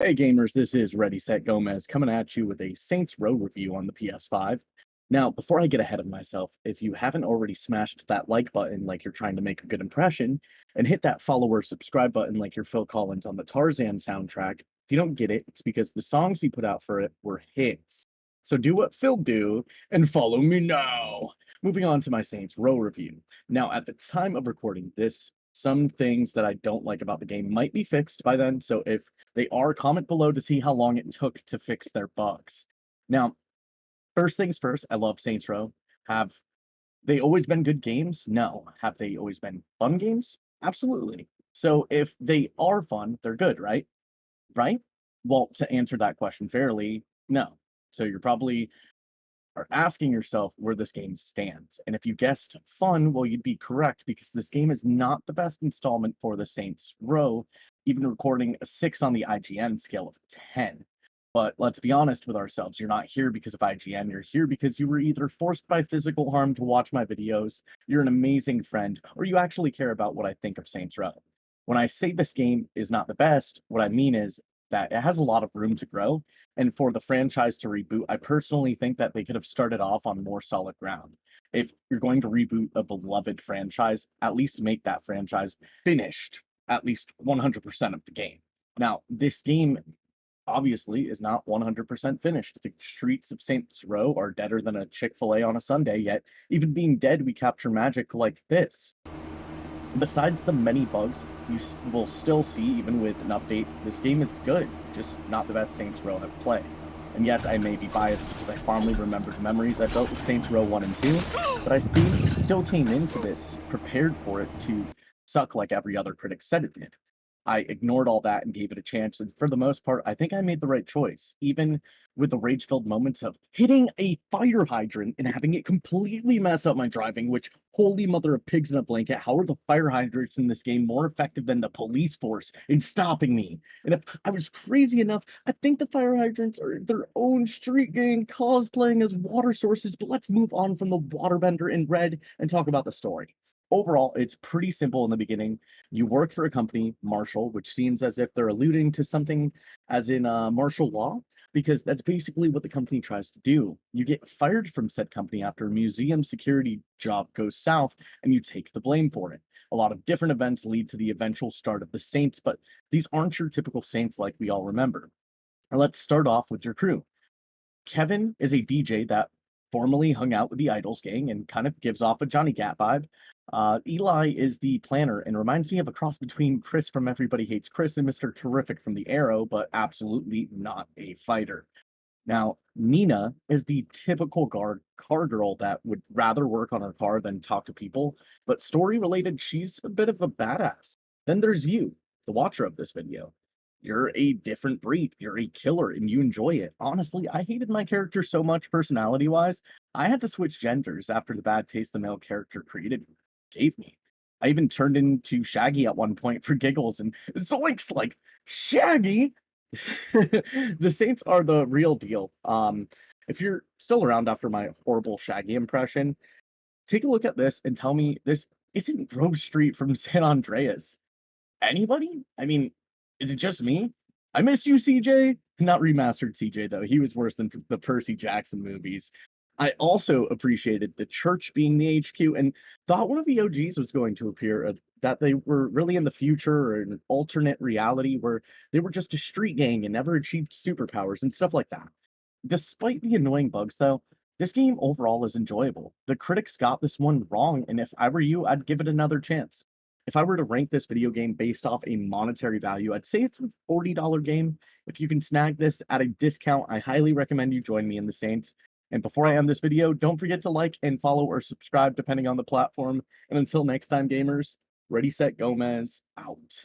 Hey gamers, this is Ready Set Gomez coming at you with a Saints Row review on the PS5. Now, before I get ahead of myself, if you haven't already smashed that like button like you're trying to make a good impression, and hit that follow or subscribe button like you're Phil Collins on the Tarzan soundtrack, if you don't get it, it's because the songs he put out for it were hits. So do what Phil do and follow me now. Moving on to my Saints Row review. Now, at the time of recording this, some things that I don't like about the game might be fixed by then, so if they are, comment below to see how long it took to fix their bugs. Now, first things first, I love Saints Row. Have they always been good games? No. Have they always been fun games? Absolutely. So if they are fun, they're good, right? Right? Well, to answer that question fairly, no. So you're probably are asking yourself where this game stands. And if you guessed fun, well, you'd be correct because this game is not the best installment for the Saints Row, even recording a 6 on the IGN scale of 10. But let's be honest with ourselves. You're not here because of IGN. You're here because you were either forced by physical harm to watch my videos, you're an amazing friend, or you actually care about what I think of Saints Row. When I say this game is not the best, what I mean is that it has a lot of room to grow, and for the franchise to reboot, I personally think that they could have started off on more solid ground. If you're going to reboot a beloved franchise, at least make that franchise finished at least 100% of the game. Now, this game obviously is not 100% finished. The streets of Saints Row are deader than a Chick-fil-A on a Sunday, yet even being dead, we capture magic like this. Besides the many bugs will still see even with an update, this game is good, just not the best Saints Row I've played. And yes, I may be biased because I fondly remember the memories I built with Saints Row 1 and 2, but I still came into this prepared for it to suck like every other critic said it did. I ignored all that and gave it a chance, and for the most part, I think I made the right choice, even with the rage-filled moments of hitting a fire hydrant and having it completely mess up my driving, which, holy mother of pigs in a blanket, how are the fire hydrants in this game more effective than the police force in stopping me? And if I was crazy enough, I think the fire hydrants are their own street gang cosplaying as water sources, but let's move on from the waterbender in red and talk about the story. Overall, it's pretty simple in the beginning. You work for a company, Marshall, which seems as if they're alluding to something as in martial law, because that's basically what the company tries to do. You get fired from said company after a museum security job goes south, and you take the blame for it. A lot of different events lead to the eventual start of the Saints, but these aren't your typical Saints like we all remember. Now, let's start off with your crew. Kevin is a DJ that formerly hung out with the Idols gang and kind of gives off a Johnny Gat vibe. Eli is the planner and reminds me of a cross between Chris from Everybody Hates Chris and Mr. Terrific from The Arrow, but absolutely not a fighter. Now, Nina is the typical car girl that would rather work on her car than talk to people, but story related, she's a bit of a badass. Then there's you, the watcher of this video. You're a different breed. You're a killer and you enjoy it. Honestly, I hated my character so much personality wise, I had to switch genders after the bad taste the male character created gave me. I even turned into Shaggy at one point for giggles, and Zoinks, like, Shaggy? The Saints are the real deal. If you're still around after my horrible Shaggy impression, take a look at this and tell me this isn't Grove Street from San Andreas. Anybody? I mean, is it just me? I miss you, CJ. Not remastered CJ though. He was worse than the Percy Jackson movies. I also appreciated the church being the HQ and thought one of the OGs was going to appear. That they were really in the future or an alternate reality where they were just a street gang and never achieved superpowers and stuff like that. Despite the annoying bugs, though, this game overall is enjoyable. The critics got this one wrong, and if I were you, I'd give it another chance. If I were to rank this video game based off a monetary value, I'd say it's a $40 game. If you can snag this at a discount, I highly recommend you join me in the Saints. And before I end this video, don't forget to like and follow or subscribe depending on the platform. And until next time, gamers, Ready, Set, Gomez, out.